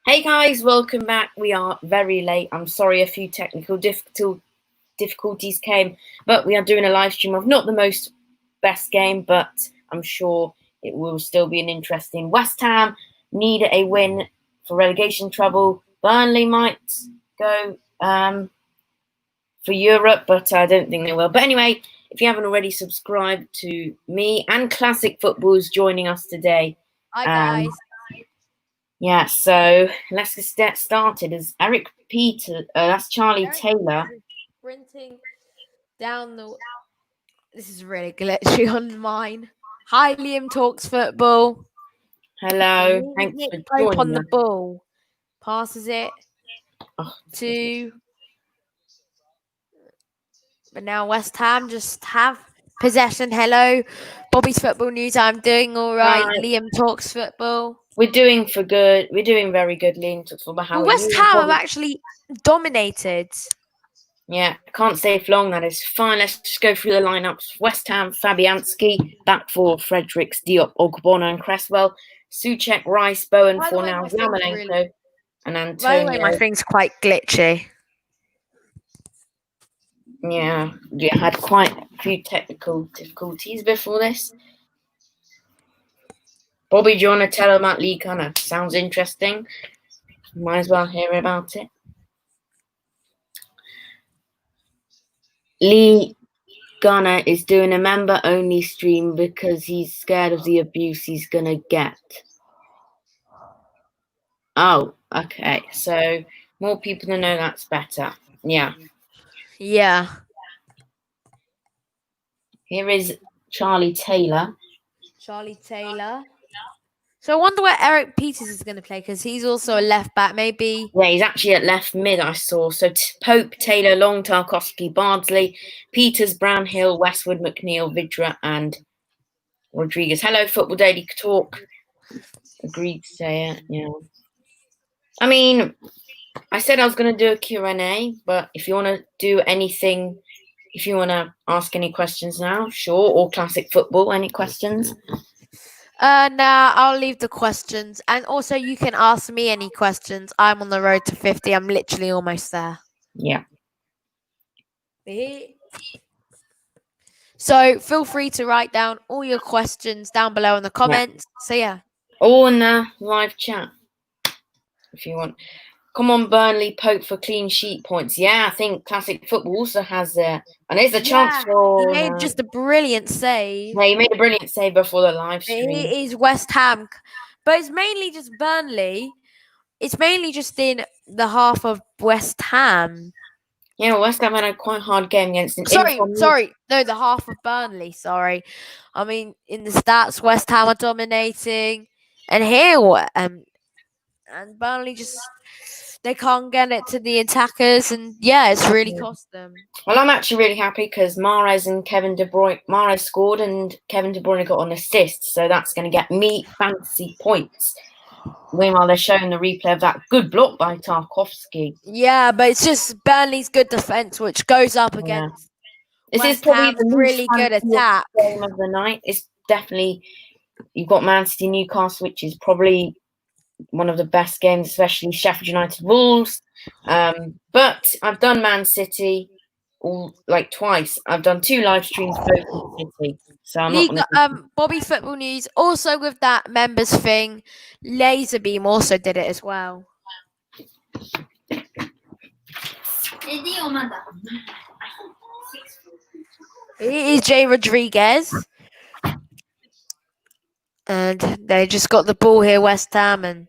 Hey guys, welcome back. We are very late. I'm sorry a few technical difficulties came, but we are doing a live stream of not the most best game, but I'm sure it will still be an interesting. West Ham need a win for relegation trouble. Burnley might go for Europe, but I don't think they will. But anyway, if you haven't already subscribed to me and Classic Football's joining us today. Hi guys. Yeah, so let's get started. As Eric Peter, that's Charlie Taylor. Sprinting down the. This is really glitchy on mine. Hi, Liam talks football. Hello, thanks for joining on the us. ball, passes it to. But now West Ham just have possession. Hello, Bobby's football news. I'm doing all right. Liam talks football. We're doing good. We're doing very good, Liam talks football. How are West you? Ham have actually dominated. Yeah, can't stay for long. That is fine. Let's just go through the lineups. West Ham, Fabianski, back four, Fredericks, Diop, Ogbonna, and Cresswell. Suchek, Rice, Bowen, Fornals, Yarmolenko, and Antonio. By the way, my thing's quite glitchy. Yeah, we had quite a few technical difficulties before this. Bobby, do you want to tell about Lee Gunner? Sounds interesting. Might as well hear about it. Lee Gunner is doing a member-only stream because he's scared of the abuse he's going to get. Oh, okay. So more people to know, that's better. Yeah. Yeah. Here is Charlie Taylor. So I wonder where Eric Peters is going to play because he's also a left back, maybe. Yeah, he's actually at left mid, I saw. So Pope, Taylor, Long, Tarkowski, Bardsley, Peters, Brownhill, Westwood, McNeil, Vidra, and Rodriguez. Hello, Football Daily Talk. Agreed to say it, yeah. I mean, I said I was going to do a Q&A, but if you want to do anything, if you want to ask any questions now, sure. Or Classic Football, any questions? Nah, I'll leave the questions. And also, you can ask me any questions. I'm on the road to 50. I'm literally almost there. Yeah. So feel free to write down all your questions down below in the comments. Yeah. So, yeah. Or in the live chat, if you want. Come on, Burnley, Pope for clean sheet points. Yeah, I think Classic Football also has and there's a chance for. He made just a brilliant save. Yeah, he made a brilliant save before the live stream. It is West Ham, but it's mainly just Burnley. It's mainly just in the half of West Ham. Yeah, West Ham had a quite hard game against. Sorry. No, the half of Burnley. Sorry, I mean in the stats, West Ham are dominating, and here and Burnley just. They can't get it to the attackers, and yeah, it's really cost them. Well, I'm actually really happy because Mahrez and Kevin De Bruyne. Mahrez scored, and Kevin De Bruyne got an assist, so that's going to get me fancy points. Meanwhile, they're showing the replay of that good block by Tarkowski. Yeah, but it's just Burnley's good defense, which goes up against. This is probably the really good attack game of the night. It's definitely you've got Man City, Newcastle, which is probably one of the best games, especially Sheffield United Wolves. But I've done Man City twice. I've done 2 live streams both in City. So I'm Bobby Football News also with that members thing. Laserbeam also did it as well. It is Jay Rodriguez. And they just got the ball here, West Ham, and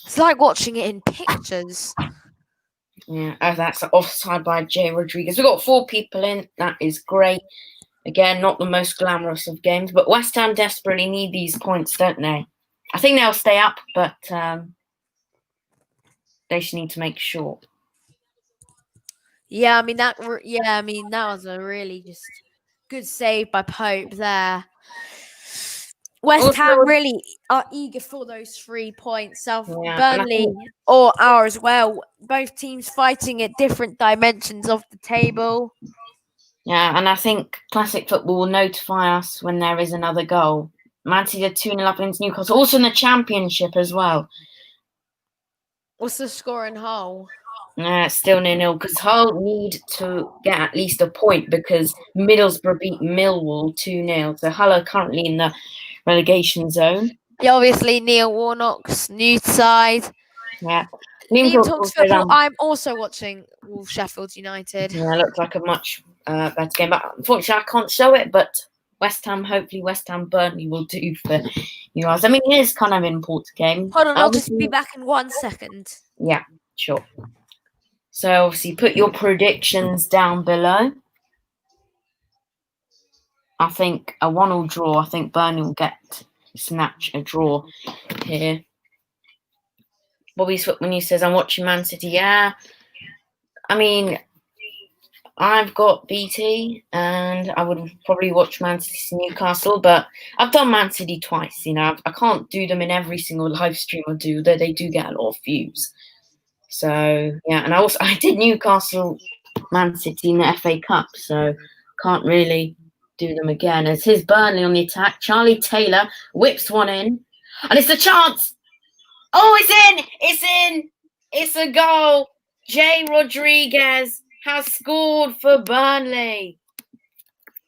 it's like watching it in pictures. Yeah, that's offside by Jay Rodriguez. We've got 4 people in. That is great. Again, not the most glamorous of games, but West Ham desperately need these points, don't they? I think they'll stay up, but they just need to make sure. Yeah, I mean that was a really just good save by Pope there. West Ham really are eager for those 3 points. Burnley are as well. Both teams fighting at different dimensions of the table. Yeah, and I think Classic Football will notify us when there is another goal. Man City 2-0 up against Newcastle. Also in the Championship as well. What's the score in Hull? Still 0-0 because Hull need to get at least a point because Middlesbrough beat Millwall 2-0. So Hull are currently in the relegation zone. Yeah, obviously Neil Warnock's new side. Yeah. Liam talks football. I'm also watching Sheffield United. Yeah, looks like a much better game. But unfortunately, I can't show it. But hopefully West Ham Burnley will do for you guys. I mean, it is kind of an important game. Hold on, I'll just be back in 1 second. Yeah, sure. So obviously put your predictions down below. I think a 1-1 draw. I think Burnley will snatch a draw here. Bobby's when he says I'm watching Man City. Yeah, I mean, I've got BT and I would probably watch Man City Newcastle, but I've done Man City twice. I can't do them in every single live stream I do, though they do get a lot of views. So yeah, and I did Newcastle Man City in the FA Cup, so can't really do them again. As here's Burnley on the attack. Charlie Taylor whips one in, and it's a chance. Oh, it's in! It's in! It's a goal. Jay Rodriguez has scored for Burnley.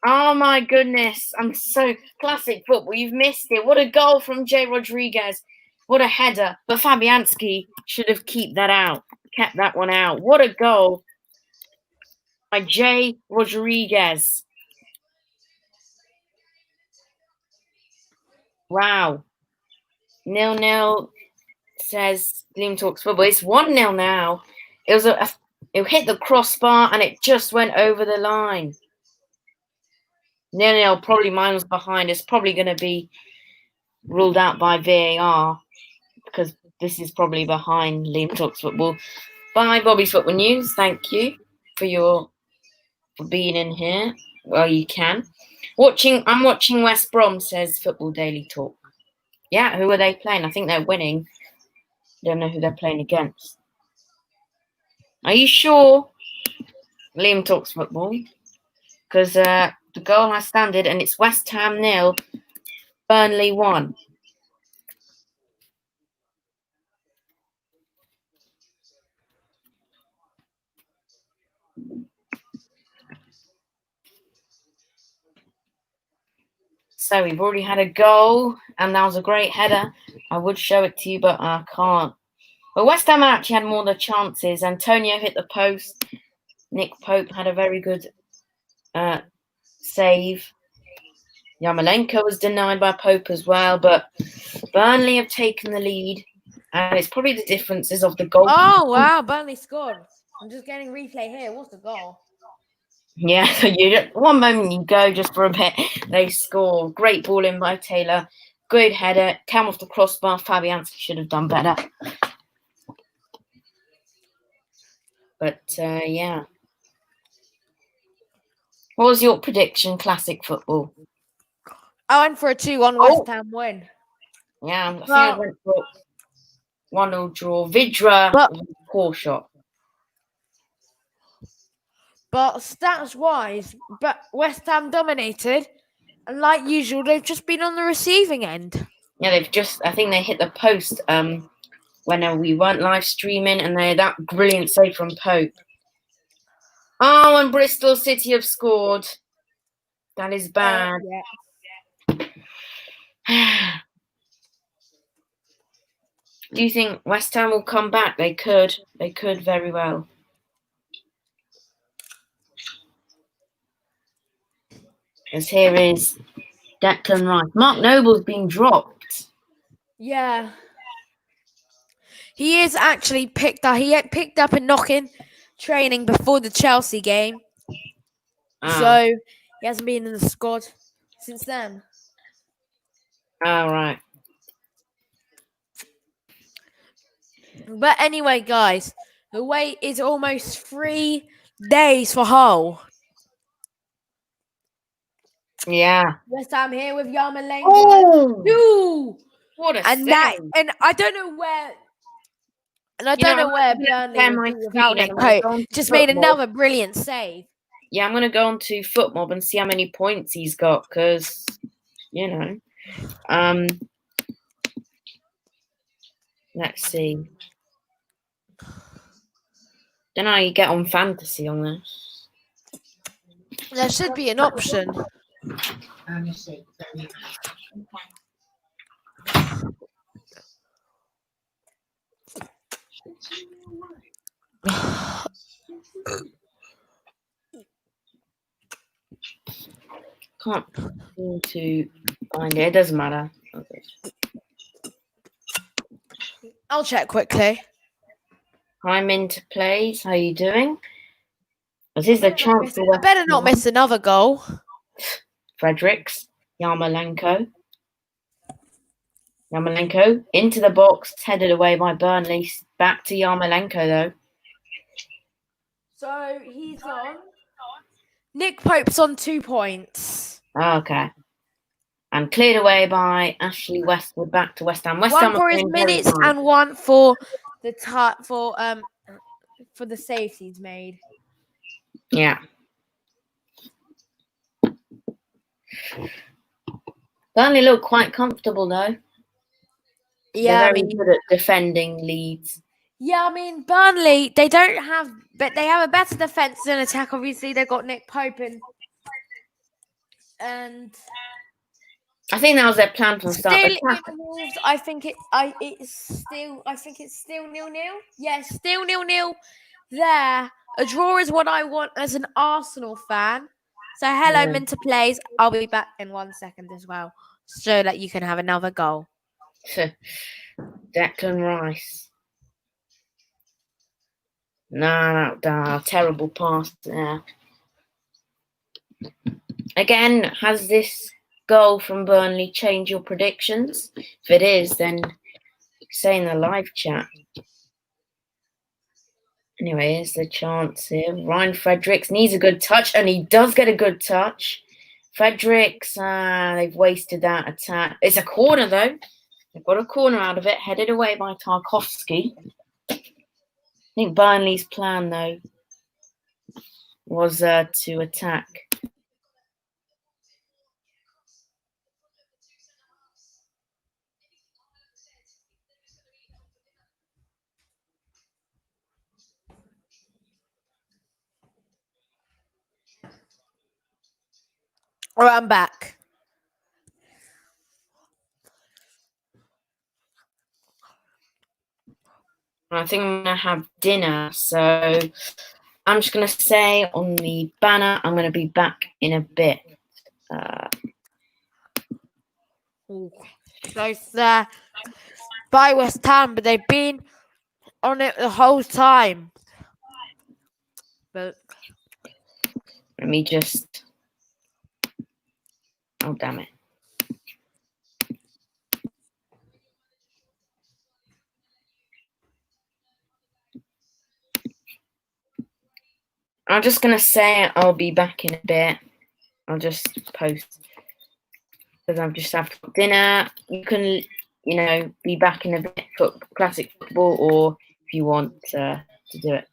Oh my goodness. I'm so classic football. You've missed it. What a goal from Jay Rodriguez. What a header. But Fabianski should have kept that one out. What a goal by Jay Rodriguez. Wow. 0-0 says Liam Talks Football. It's 1-0 now. It hit the crossbar and it just went over the line. 0-0, probably mine was behind. It's probably going to be ruled out by VAR because this is probably behind Liam Talks Football. Bye, Bobby's Football News. Thank you for being in here. Well, you can. I'm watching West Brom, says Football Daily Talk. Yeah, who are they playing? I think they're winning. Don't know who they're playing against. Are you sure? Liam Talks Football. Because the goal has standard and it's West Ham 0, Burnley 1. So we've already had a goal, and that was a great header. I would show it to you, but I can't. But West Ham actually had more of the chances. Antonio hit the post. Nick Pope had a very good save. Yarmolenko was denied by Pope as well, but Burnley have taken the lead, and it's probably the differences of the goal. Oh, wow, Burnley scored. I'm just getting replay here. What's the goal? Yeah, one moment you go just for a bit. They score. Great ball in by Taylor. Good header. Came off the crossbar. Fabianski should have done better. But, yeah. What was your prediction, classic football? I went for a 2-1 West Ham win. Yeah, I think I went for 1-0 draw. Vidra was a poor shot. But stats-wise, West Ham dominated. And like usual, they've just been on the receiving end. Yeah, I think they hit the post when we weren't live streaming, and they had that brilliant save from Pope. Oh, and Bristol City have scored. That is bad. Yeah. Do you think West Ham will come back? They could. They could very well. Because here is Declan Rice. Mark Noble's been dropped. Yeah. He is actually picked up. He picked up a knock-in training before the Chelsea game. So he hasn't been in the squad since then. All right. But anyway, guys, the wait is almost 3 days for Hull. Yeah. West Ham here with Yarmolenko. Oh! What a save. And I don't know where. And I don't know where Burnley without Nick Pope just made another brilliant save. Yeah, I'm going to go on to FootMob and see how many points he's got because, Let's see. Don't know how you get on fantasy on this. There should be an option. Can't seem to find it. It doesn't matter. I'll check quickly. I'm into plays. How are you doing? This is the chance I better not miss another goal. Fredericks, Yarmolenko into the box, headed away by Burnley. Back to Yarmolenko though. So he's on. Nick Pope's on 2 points. Okay. And cleared away by Ashley Westwood. Back to West Ham. West One Ham for his minutes and one for the for the saves he's made. Yeah. Burnley look quite comfortable though. Yeah, they're very good at defending leads. Yeah, I mean Burnley, they have a better defense than attack. Obviously, they've got Nick Pope and I think that was their plan from the start. I think it's still 0-0. Yes, still 0-0 there. A draw is what I want as an Arsenal fan. So hello, Minter Plays. I'll be back in 1 second as well, so that you can have another goal. Declan Rice. No, terrible pass there. Again, has this goal from Burnley changed your predictions? If it is, then say in the live chat. Anyway, here's the chance here. Ryan Fredericks needs a good touch, and he does get a good touch. Fredericks, they've wasted that attack. It's a corner, though. They've got a corner out of it, headed away by Tarkowski. I think Burnley's plan, though, was to attack. All right, I'm back. I think I'm going to have dinner, so I'm just going to say on the banner, I'm going to be back in a bit. Close there by West Ham, but they've been on it the whole time. But let me just... Oh, damn it. I'm just going to say I'll be back in a bit. I'll just post because I've just had dinner. You can, be back in a bit for classic football, or if you want to do it.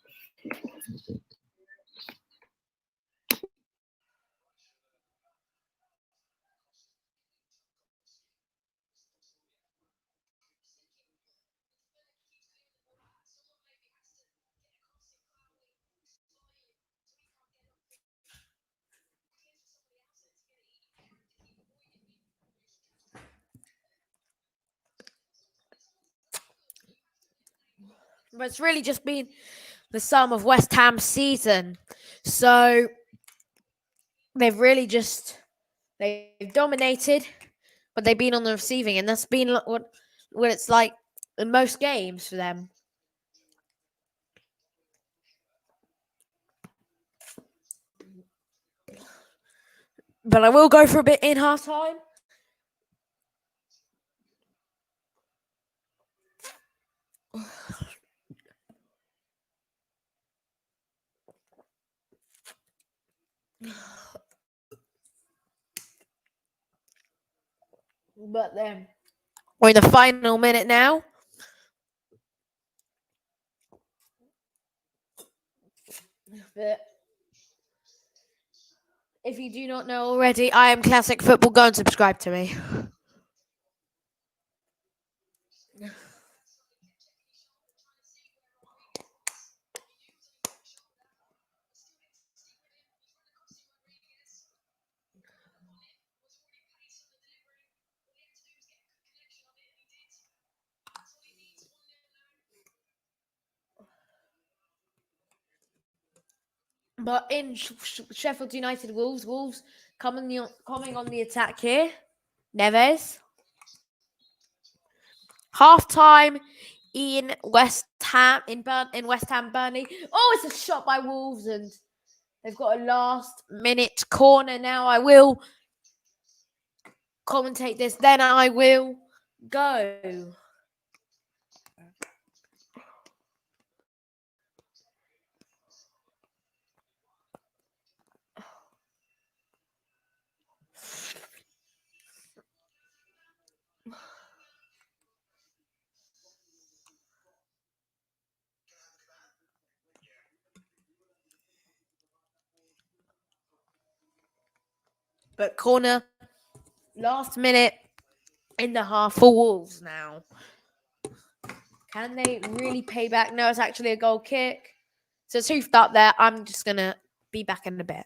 But it's really just been the sum of West Ham's season. So they've dominated, but they've been on the receiving, and that's been what it's like in most games for them. But I will go for a bit in half time. But then we're in the final minute now. But if you do not know already, I am Classic Football. Go and subscribe to me. But in Sheffield United, Wolves coming on the attack here. Neves. Half time in West Ham Burnley. Oh, it's a shot by Wolves, and they've got a last minute corner now. I will commentate this, then I will go. But corner, last minute in the half for Wolves now. Can they really pay back? No, it's actually a goal kick. So it's hoofed up there. I'm just going to be back in a bit.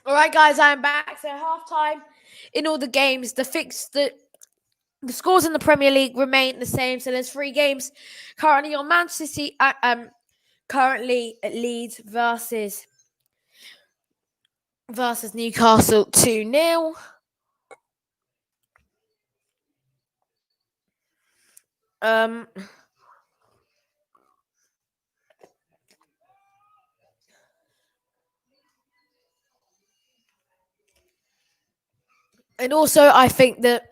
All right, guys, I'm back. So halftime in all the games, the scores in the Premier League remain the same. So there's 3 games currently on Manchester City. Currently at Leeds versus Newcastle 2-0. And also, I think that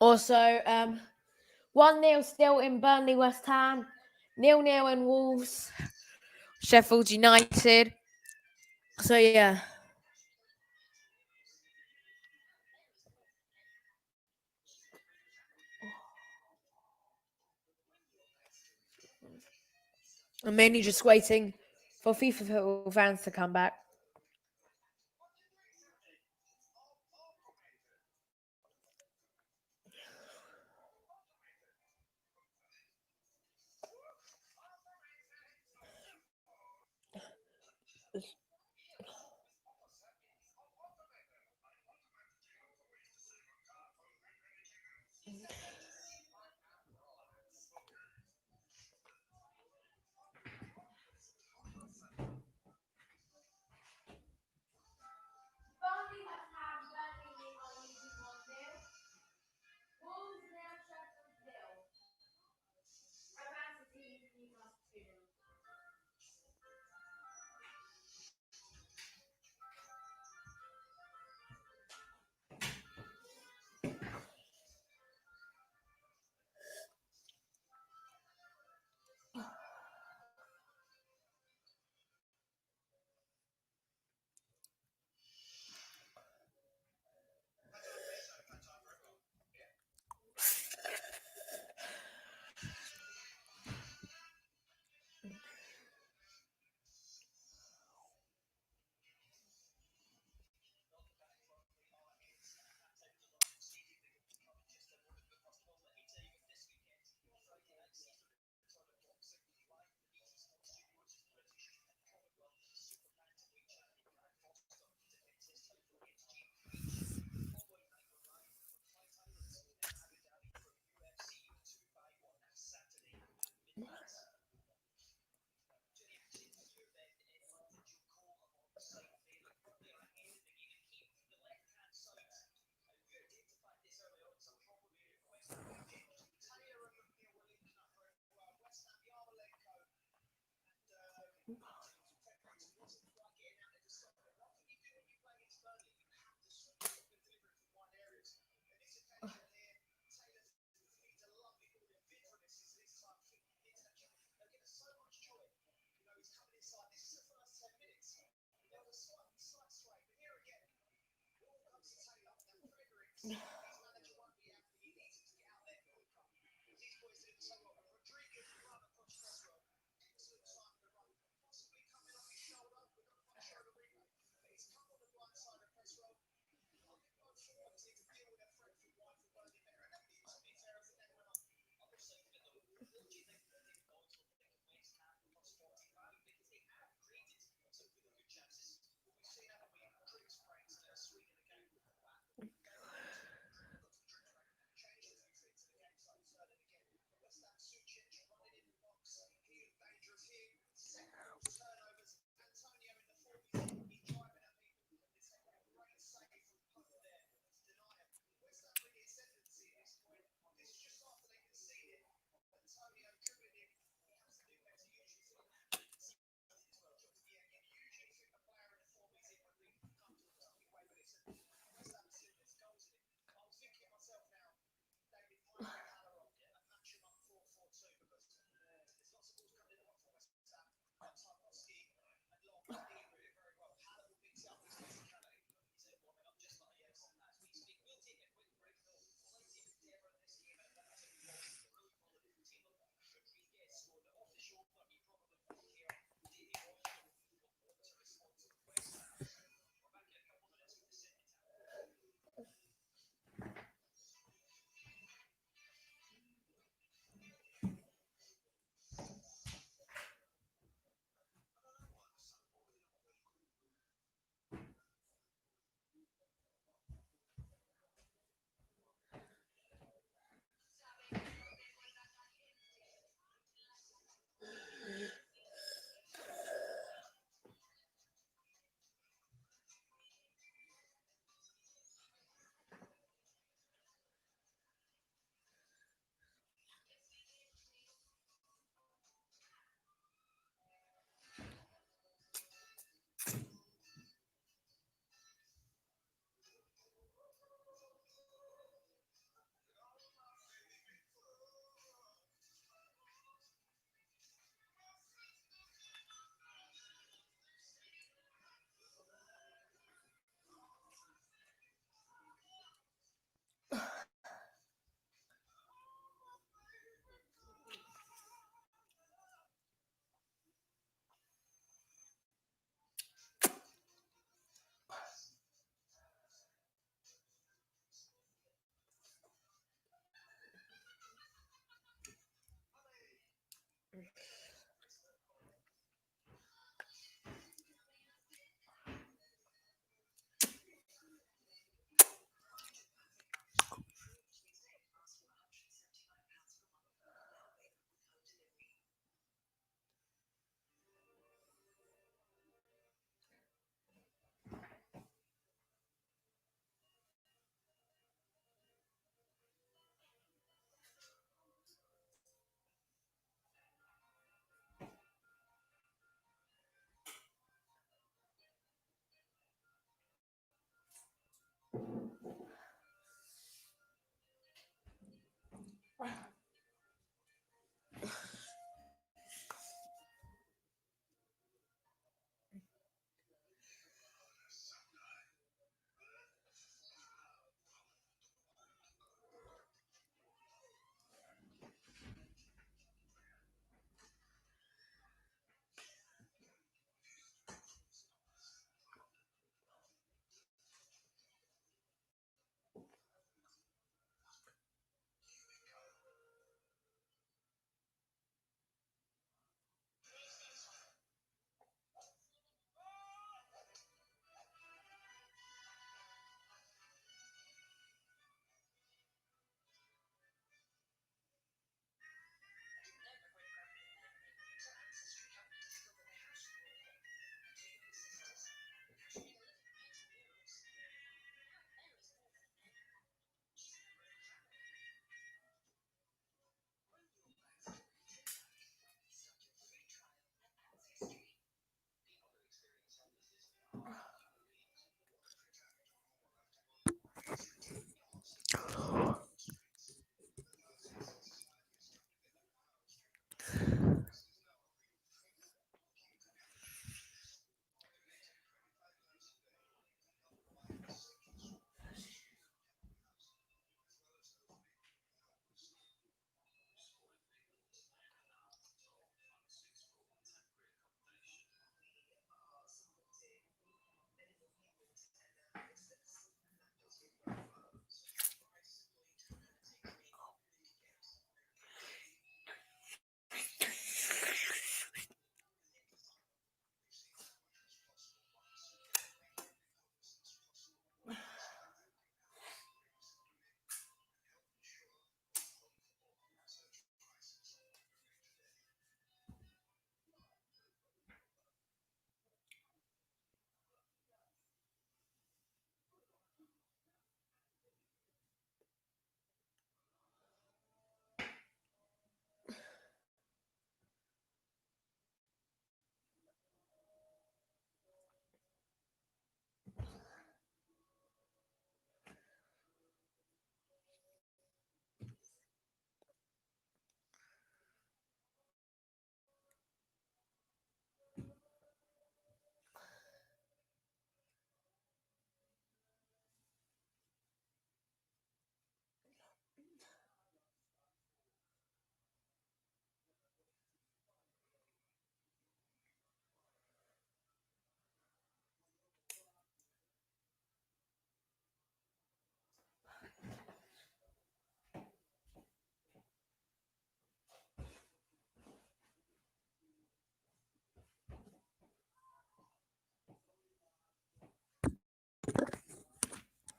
also 1-0 still in Burnley, West Ham, 0-0 in Wolves, Sheffield United. So yeah. I'm mainly just waiting for FIFA Football fans to come back.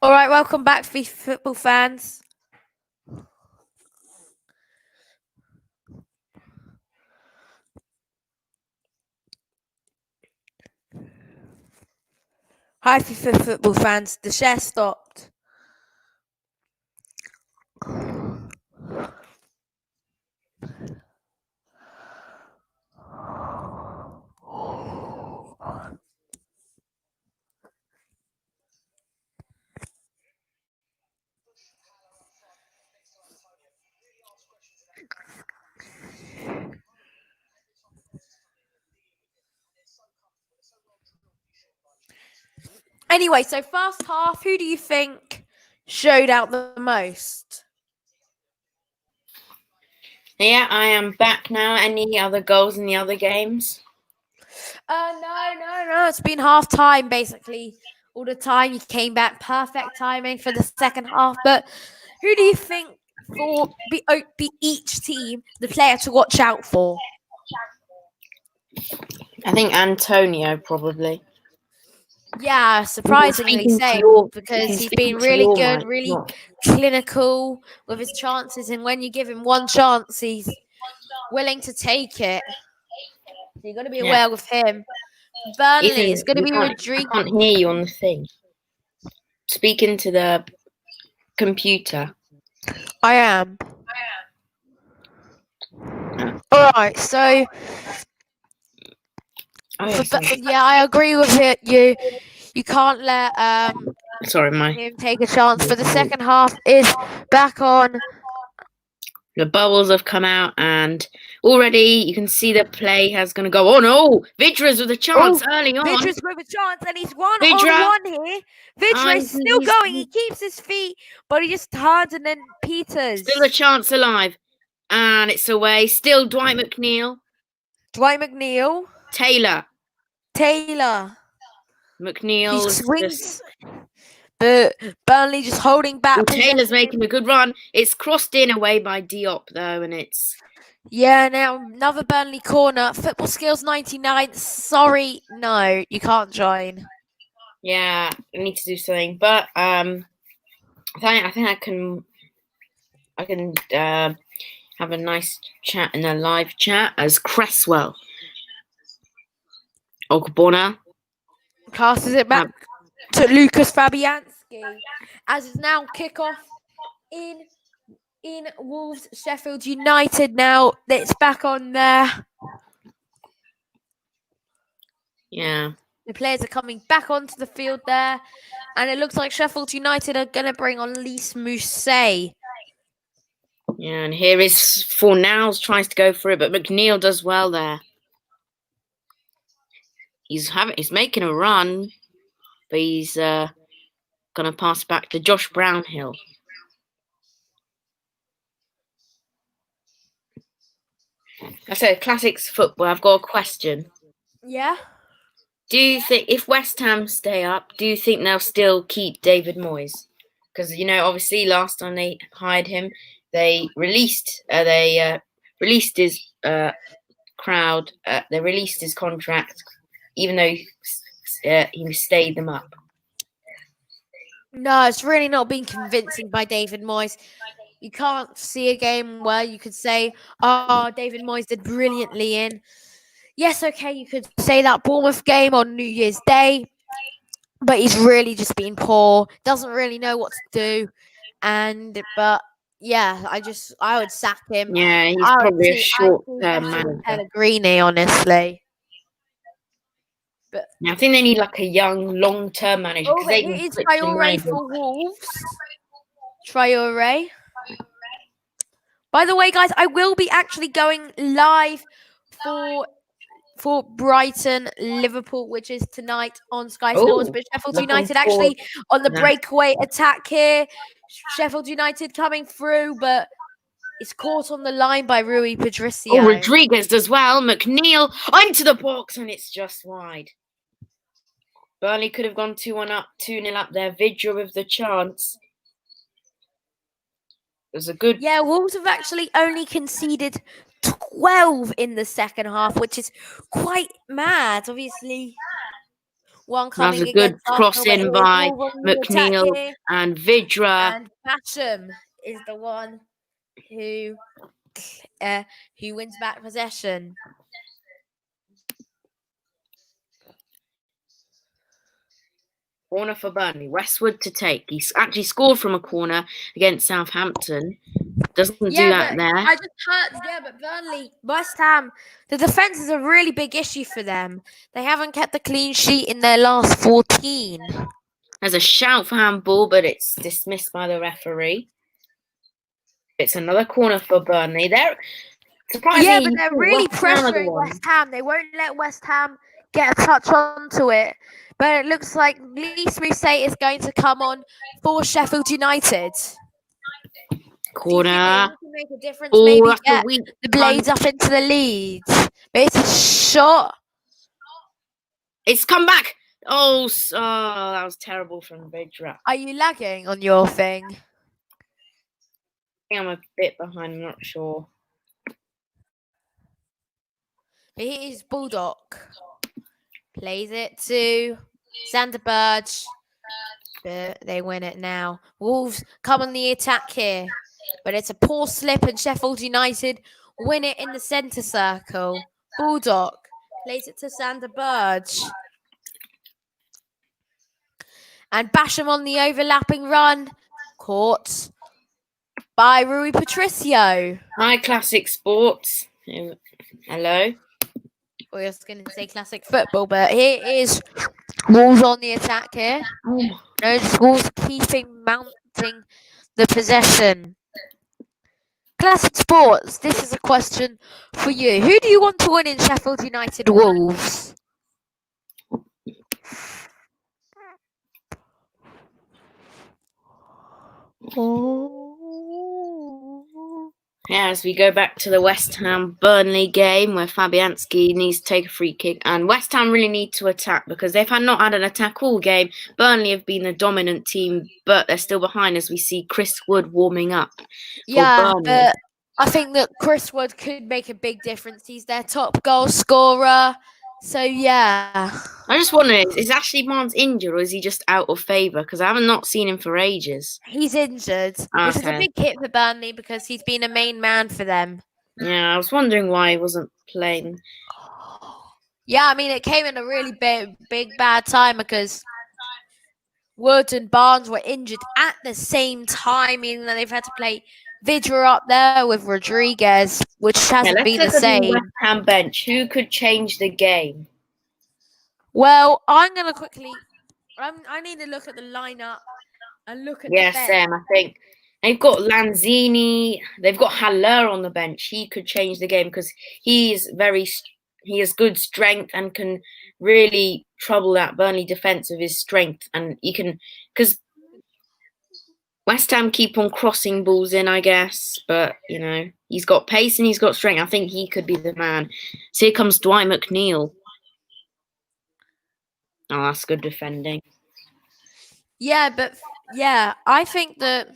All right, welcome back, football fans. Hi, football fans. The share stopped. Anyway, so first half, who do you think showed out the most? Yeah, I am back now. Any other goals in the other games? No. It's been half time basically all the time. You came back, perfect timing for the second half. But who do you think be each team the player to watch out for? I think Antonio probably. Yeah, surprisingly same because he's been really good, really clinical with his chances, and when you give him one chance, he's willing to take it. So you've got to be aware with him. Burnley, it's going to be Rodrigo. I can't hear you on the thing. Speak into the computer. I am. All right, so I agree with it. You can't let him take a chance. For the second half is back on. The bubbles have come out, and already you can see the play has going to go on. Oh, Vidra's with a chance early on. Vidra's with a chance, and he's one on one here. Vidra's still going. He keeps his feet, but he just turns, and then Peters. Still a chance alive, and it's away. Still Dwight McNeil. Taylor. McNeil. He swings. But Burnley just holding back. Taylor's making a good run. It's crossed in away by Diop though, and it's now another Burnley corner. Football Skills 99. Sorry, no, you can't join. Yeah, I need to do something, but I think I can have a nice chat in a live chat as Cresswell. Ogbonna passes it back to Lucas Fabianski as it's now kickoff in Wolves Sheffield United. Now it's back on there. Yeah, the players are coming back onto the field there, and it looks like Sheffield United are going to bring on Lys Mousset. Yeah, and here is Fornals tries to go for it, but McNeil does well there. He's making a run, but he's going to pass back to Josh Brownhill. I said classics football. I've got a question. Yeah. Do you think if West Ham stay up, do you think they'll still keep David Moyes? Because obviously last time they hired him, they released his crowd. They released his contract, even though he stayed them up. No, it's really not been convincing by David Moyes. You can't see a game where you could say, "Oh, David Moyes did brilliantly in." Yes, okay, you could say that Bournemouth game on New Year's Day, but he's really just been poor. Doesn't really know what to do, but yeah, I would sack him. Yeah, he's probably a short-term manager. Pellegrini, honestly. But I think they need like a young, long-term manager. Oh, but it is Traore for Wolves. Traore. By the way, guys, I will be actually going live for Brighton Liverpool, which is tonight on Sky Sports. But Sheffield United actually on the breakaway attack here. Sheffield United coming through, but it's caught on the line by Rui Patricio. Oh, Rodriguez as well. McNeil into the box, and it's just wide. Burnley could have gone 2-1 up, 2-0 up there. Vidra with the chance. It was a good. Yeah, Wolves have actually only conceded 12 in the second half, which is quite mad. Obviously, One That was coming a good against Arsenal, but cross-in here's by Wolves on the attack McNeil here. and Vidra. And Basham is the one who wins back possession. Corner for Burnley. Westwood to take. He's actually scored from a corner against Southampton. Doesn't do that there. I just heard. Yeah, but Burnley, West Ham, the defense is a really big issue for them. They haven't kept a clean sheet in their last 14. There's a shout for handball, but it's dismissed by the referee. It's another corner for Burnley. They're surprisingly, yeah, but they're really pressuring West Ham. They won't let West Ham get a touch onto it. But it looks like Lee Smith is going to come on for Sheffield United. Corner. Can make a difference. Maybe get the Blades up into the lead. But it's a shot. It's come back. Oh, that was terrible from Vidra. Are you lagging on your thing? I think I'm a bit behind. I'm not sure. But here's Bulldog. Plays it to Xander Burge. But they win it now. Wolves come on the attack here. But it's a poor slip and Sheffield United win it in the centre circle. Bulldog plays it to Xander Burge. And Basham on the overlapping run. Caught by Rui Patricio. Hi, Classic Sports. Hello. We're just going to say classic football, but here is Wolves on the attack here. Wolves mounting the possession. Classic Sports, this is a question for you. Who do you want to win in Sheffield United Wolves? Yeah, as we go back to the West Ham Burnley game where Fabianski needs to take a free kick, and West Ham really need to attack because they've not had an attack all game. Burnley have been the dominant team, but they're still behind as we see Chris Wood warming up. But I think that Chris Wood could make a big difference. He's their top goal scorer. So, yeah. I just wonder, is Ashley Barnes injured or is he just out of favour? Because I have not seen him for ages. He's injured, which is a big hit for Burnley because he's been a main man for them. Yeah, I was wondering why he wasn't playing. Yeah, I mean, it came in a really big bad time because Wood and Barnes were injured at the same time, meaning that they've had to play Vidra up there with Rodriguez, which hasn't been the same. The West Ham bench. Who could change the game? Well, I'm going to quickly... I need to look at the lineup and look at the bench. Sam, I think. They've got Lanzini. They've got Haller on the bench. He could change the game because he has good strength and can really trouble that Burnley defence with his strength. And he can... Because West Ham keep on crossing balls in, I guess. But, he's got pace and he's got strength. I think he could be the man. So here comes Dwight McNeil. Oh, that's good defending. Yeah, but I think that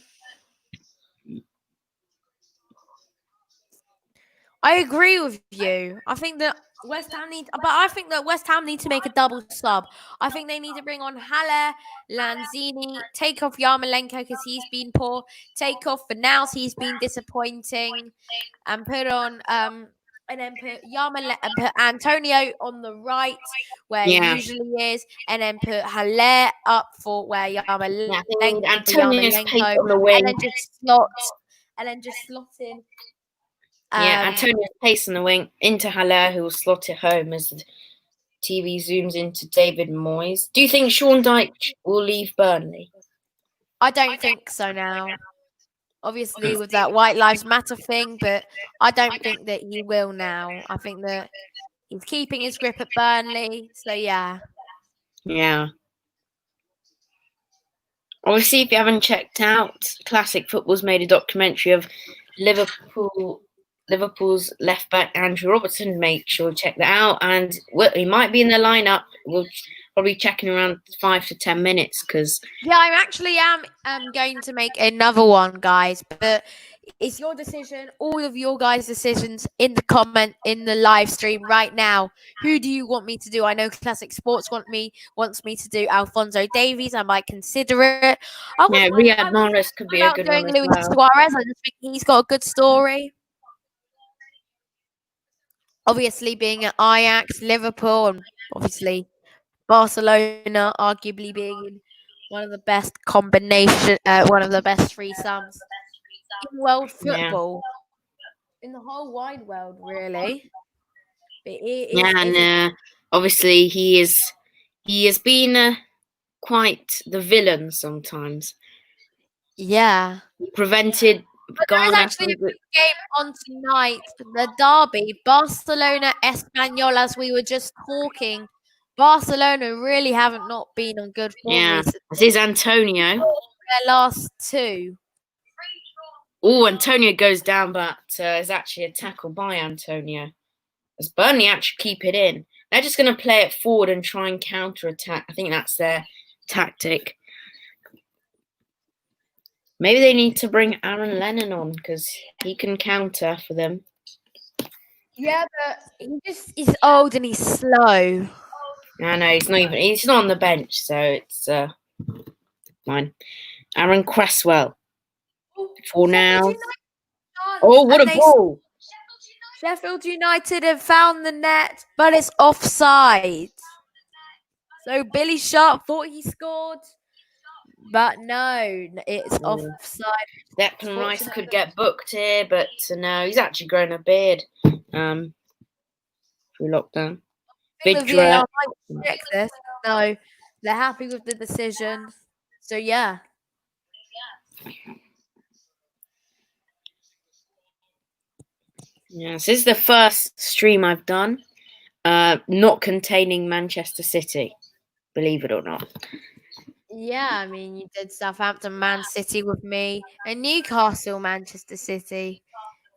I agree with you. I think that West Ham need to make a double sub. I think they need to bring on Haller, Lanzini, take off Yarmolenko because he's been poor, take off Fornals, he's been disappointing, and put on and then put put Antonio on the right where he usually is, and then put Haller up for where Yarmolenko on the wing. and then just slot in. Antonio's pace on the wing into Haller, who will slot it home as the TV zooms into David Moyes. Do you think Sean Dyche will leave Burnley? I don't think so now. Obviously, with that White Lives Matter thing, but I don't think that he will now. I think that he's keeping his grip at Burnley. So, yeah. Yeah. Obviously, if you haven't checked out, Classic Football's made a documentary of Liverpool's left back Andrew Robertson. Make sure to check that out, and he might be in the lineup. We'll probably check in around 5 to 10 minutes because I actually am going to make another one, guys. But It's your decision, all of your guys' decisions in the live stream right now. Who do you want me to do? I know Classic Sports wants me to do Alphonso Davies. I might consider it. Riyad Mahrez could be a good one as Luis well. Suarez. I just think he's got a good story. Obviously, being at Ajax, Liverpool, and obviously Barcelona, arguably being one of the best one of the best threesomes in world football, in the whole wide world, really. And obviously he has been quite the villain sometimes. Yeah. He prevented Ghana. There's actually a big game on tonight, the derby, Barcelona Espanyol, as we were just talking. Barcelona really haven't not been on good form recently. This is Antonio. Their last two. Oh, Antonio goes down, but is actually a tackle by Antonio. As Burnley actually keep it in. They're just going to play it forward and try and counter-attack. I think that's their tactic. Maybe they need to bring Aaron Lennon on because he can counter for them. Yeah, but he's old and he's slow. I know, he's not on the bench, so it's fine. Aaron Cresswell. For now. Oh, what a goal! Sheffield United have found the net, but it's offside. So Billy Sharp thought he scored, but no, it's offside. Declan Rice could get booked here, but no, he's actually grown a beard through lockdown. VAR might check this. No, they're happy with the decision. So yeah. Yes, this is the first stream I've done, not containing Manchester City, believe it or not. Yeah, I mean, you did Southampton, Man City with me, and Newcastle, Manchester City.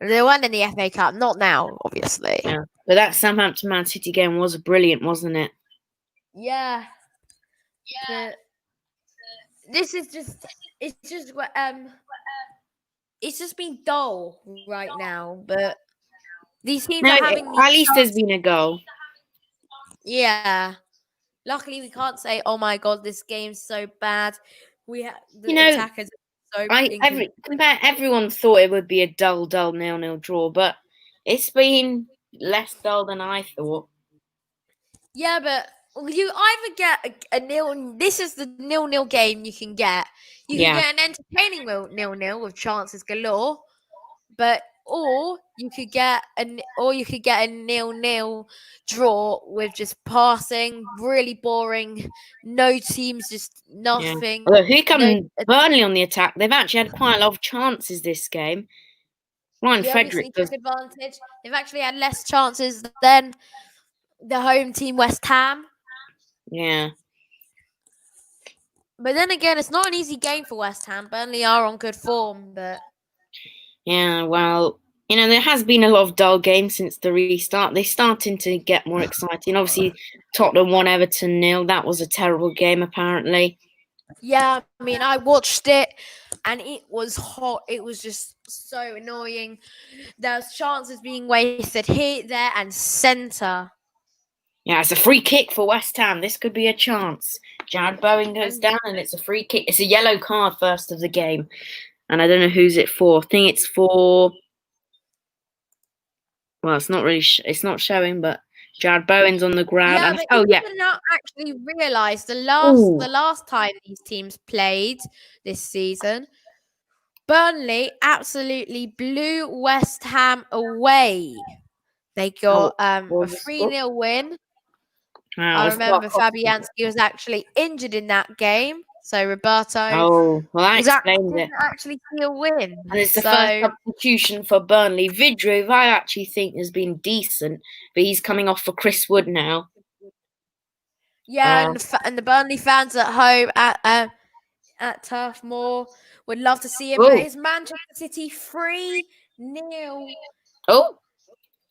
They won in the FA Cup, not now, obviously. Yeah, but that Southampton Man City game was brilliant, wasn't it? Yeah. This is it's just been dull right now, but these teams are having at least there's been a goal. Yeah. Luckily, we can't say, "Oh my god, this game's so bad." We have attackers are so. Everyone thought it would be a dull 0-0 draw, but it's been less dull than I thought. Yeah, but you either get a nil. This is the 0-0 game you can get. You can get an entertaining 0-0 with chances galore, or you could get a 0-0 draw with just passing, really boring, no teams, just nothing. Although here comes Burnley on the attack. They've actually had quite a lot of chances this game. Ryan Frederick took advantage. They've actually had less chances than the home team, West Ham. Yeah. But then again, it's not an easy game for West Ham. Burnley are on good form, but yeah, well, there has been a lot of dull games since the restart. They're starting to get more exciting. Obviously, Tottenham won Everton 0. That was a terrible game, apparently. Yeah, I mean, I watched it, and it was hot. It was just so annoying. There's chances being wasted here, there, and centre. Yeah, it's a free kick for West Ham. This could be a chance. Jared Bowen goes down, and it's a free kick. It's a yellow card first of the game. And I don't know who's it for. I think it's for... Well, it's not really... it's not showing, but Jared Bowen's on the ground. Yeah, but you did not actually realise the last time these teams played this season, Burnley absolutely blew West Ham away. They got a 3-0 win. I remember Fabianski was actually injured in that game. So Roberto that explains it. Actually see a win. And it's the first substitution for Burnley. Vidro, I actually think has been decent, but he's coming off for Chris Wood now. Yeah, and the Burnley fans at home at Turf Moor would love to see him. But it's Manchester City 3-0. Oh.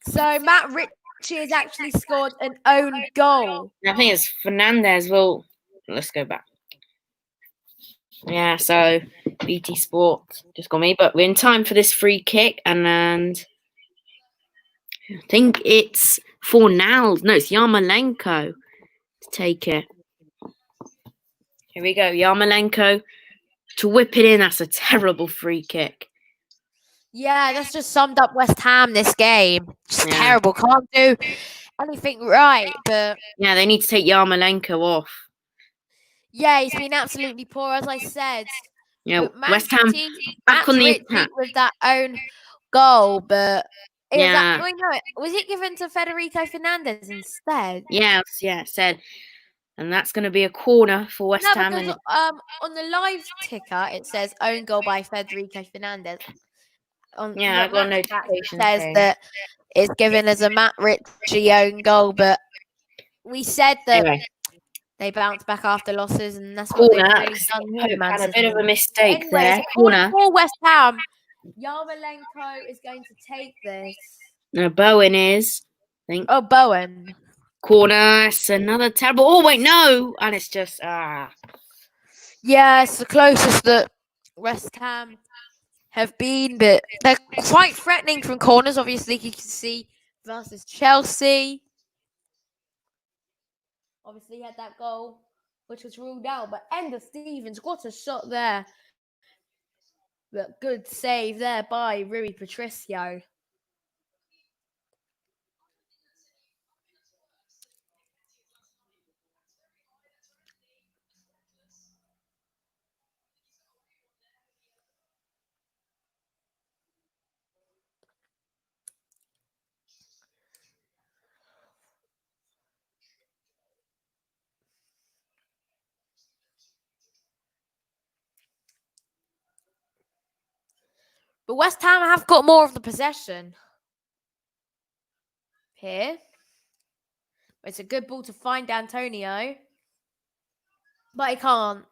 So Matt Ritchie has actually scored an own goal. I think it's Fernandez. Well, let's go back. Yeah, so BT Sport just got me, but we're in time for this free kick, and I think it's for now. No, it's Yarmolenko to take it. Here we go, Yarmolenko to whip it in. That's a terrible free kick. Yeah, that's just summed up West Ham this game. Just terrible. Can't do anything right, but yeah, they need to take Yarmolenko off. Yeah, he's been absolutely poor, as I said. Yeah, But West Ham back on the attack with that own goal, but it was yeah. Was it given to Federico Fernandez instead? Yeah, said, and that's going to be a corner for West Ham. Because on the live ticker it says own goal by Federico Fernandez. I got a notification says that it's given as a Matt Ritchie own goal, but we said that they bounced back after losses, and that's what they've really done here, man. Had a bit of a mistake there. Corner for West Ham. Yarmolenko is going to take this. No, Bowen is. I think. Oh, Bowen. Corner. It's another terrible. Oh wait, no, and it's just Yeah, it's the closest that West Ham have been, but they're quite threatening from corners. Obviously, you can see versus Chelsea. Obviously, he had that goal, which was ruled out. But Ender Stevens, what a shot there. But good save there by Rui Patricio. But West Ham have got more of the possession here. It's a good ball to find Antonio, but he can't.